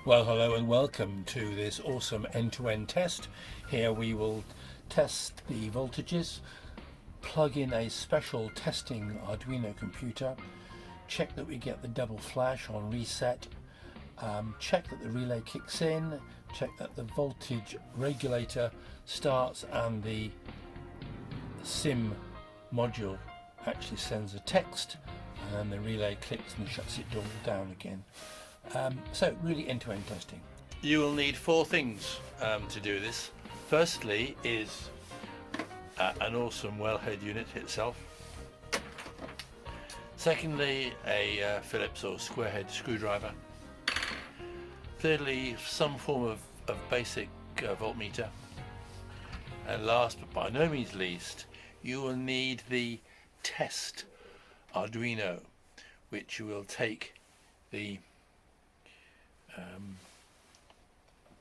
Well, hello and welcome to this awesome end-to-end test. Here we will test the voltages, plug in a special testing Arduino computer, check that we get the double flash on reset, check that the relay kicks in, check that the voltage regulator starts and the SIM module actually sends a text, and then the relay clicks and shuts it all down again. So really end-to-end testing. You will need four things to do this. Firstly is an awesome wellhead unit itself. Secondly, a Phillips or square head screwdriver. Thirdly, some form of basic voltmeter. And last but by no means least, you will need the test Arduino, which you will take the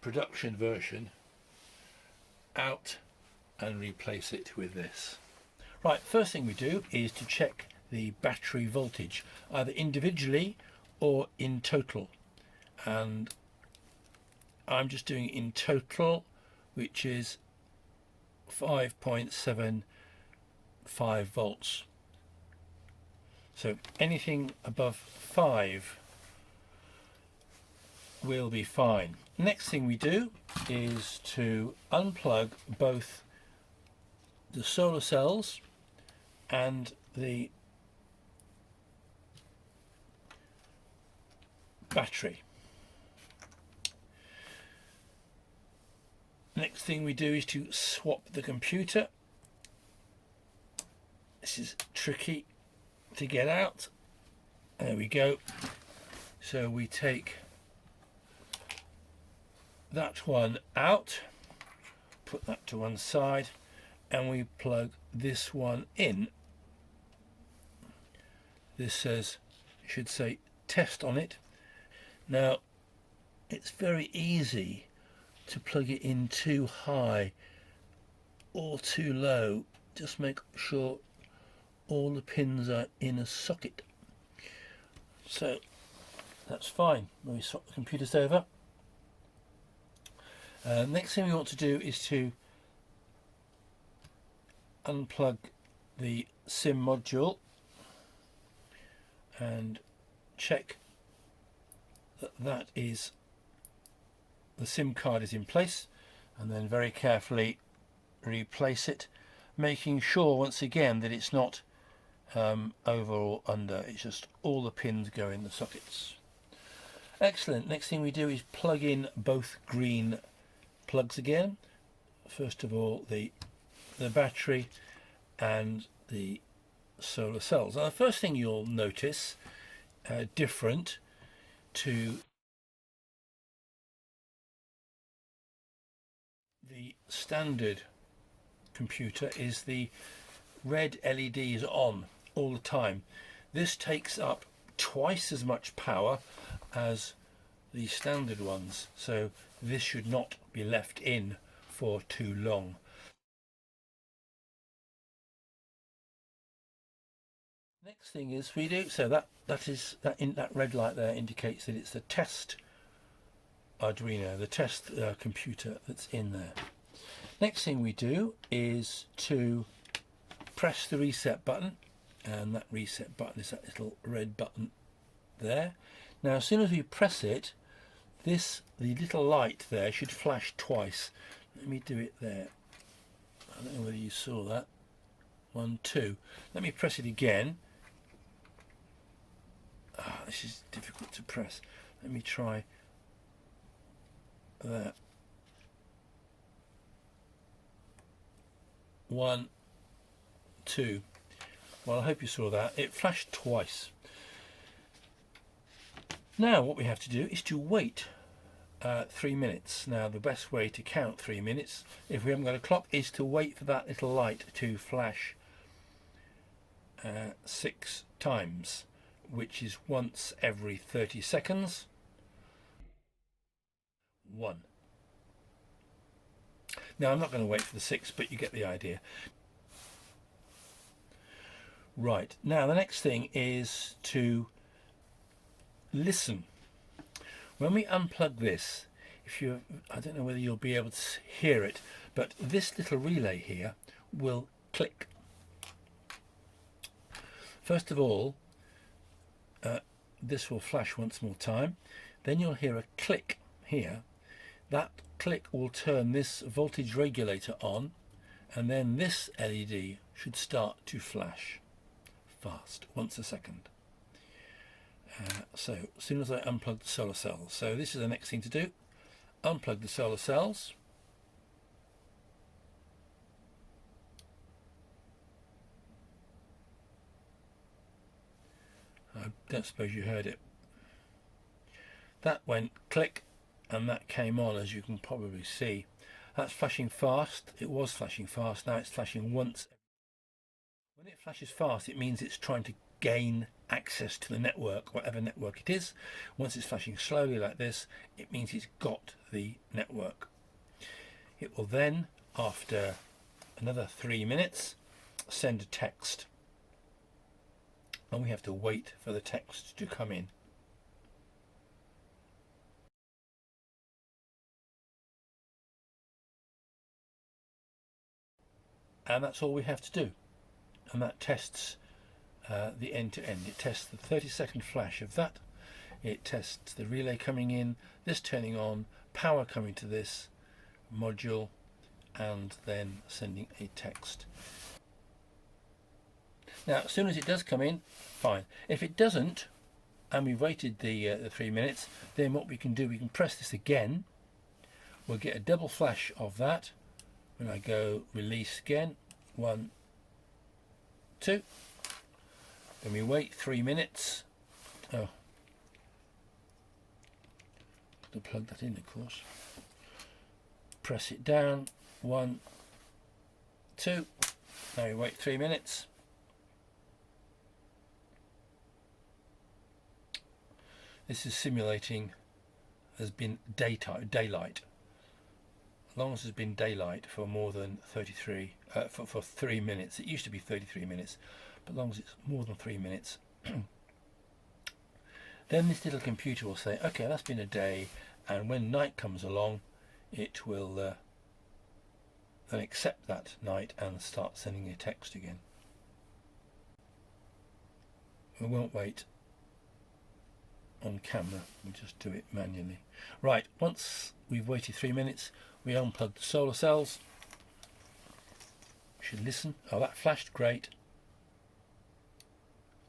production version out and replace it with this. Right, first thing we do is to check the battery voltage, either individually or in total, and I'm just doing in total, which is 5.75 volts. So anything above 5 will be fine. Next thing we do is to unplug both the solar cells and the battery. Next thing we do is to swap the computer. This is tricky to get out. There we go. So we take that one out, put that to one side, and we plug this one in. This says, it should say test on it. Now it's very easy to plug it in too high or too low. Just make sure all the pins are in a socket. So that's fine. When we swap the computers over, next thing we want to do is to unplug the SIM module and check that the SIM card is in place, and then very carefully replace it, making sure once again that it's not over or under, it's just all the pins go in the sockets. Excellent. Next thing we do is plug in both green plugs again. First of all the battery and the solar cells. Now the first thing you'll notice different to the standard computer is the red LED is on all the time. This takes up twice as much power as the standard ones, so this should not be left in for too long. Next thing is we do, so that red light there indicates that it's the test Arduino, the test computer that's in there. Next thing we do is to press the reset button, and that reset button is that little red button there. Now as soon as we press it, the little light there should flash twice. Let me do it there. I don't know whether you saw that. 1, 2. Let me press it again. This is difficult to press. Let me try that. 1, 2. Well, I hope you saw that. It flashed twice. Now what we have to do is to wait 3 minutes. Now the best way to count 3 minutes, if we haven't got a clock, is to wait for that little light to flash 6 times, which is once every 30 seconds. 1. Now I'm not going to wait for the 6, but you get the idea. Right, now the next thing is to listen. When we unplug this, I don't know whether you'll be able to hear it, but this little relay here will click. First of all, this will flash once more time. Then you'll hear a click here. That click will turn this voltage regulator on, and then this LED should start to flash fast, once a second. So as soon as I unplug the solar cells, so this is the next thing to do. Unplug the solar cells. I don't suppose you heard it. That went click, and that came on, as you can probably see. That's flashing fast. It was flashing fast. Now it's flashing once. When it flashes fast, it means it's trying to gain access to the network, whatever network it is. Once it's flashing slowly like this, it means it's got the network. It will then, after another 3 minutes, send a text. And we have to wait for the text to come in. And that's all we have to do. And that tests the end-to-end. It tests the 30-second flash of that. It tests the relay coming in, this turning on, power coming to this module, and then sending a text. Now, as soon as it does come in, fine. If it doesn't, and we've waited the 3 minutes, then what we can do, we can press this again. We'll get a double flash of that. When I go release again, 1, 2. Then we wait 3 minutes. Oh, to plug that in, of course. Press it down, 1, 2. Now we wait 3 minutes. This is simulating has been daylight. As long as there's been daylight for more than for 3 minutes. It used to be 33 minutes, but as long as it's more than 3 minutes, then this little computer will say, okay, that's been a day, and when night comes along, it will then accept that night and start sending a text again. We won't wait on camera, we'll just do it manually. Right, once we've waited 3 minutes, we unplug the solar cells. We should listen. Oh, that flashed, great.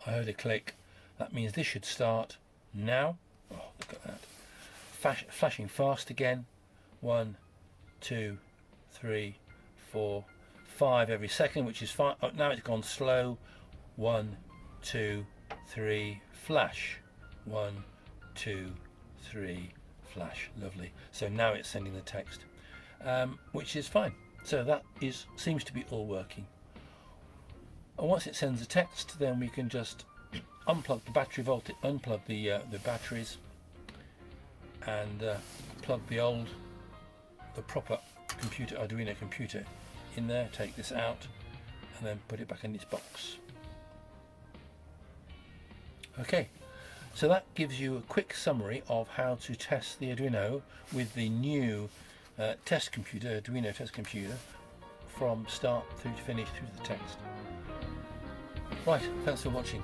I heard a click. That means this should start now. Oh, look at that. Flashing fast again. 1, 2, 3, 4, 5 every second, which is fine. Oh, now it's gone slow. 1, 2, 3, flash. 1, 2, 3, flash. Lovely. So now it's sending the text, which is fine. So that seems to be all working. And once it sends the text, then we can just unplug the battery unplug the batteries, and plug the proper Arduino computer in there. Take this out, and then put it back in its box. Okay. So that gives you a quick summary of how to test the Arduino with the new Arduino Test Computer, from start through to finish through the text. Right, thanks for watching.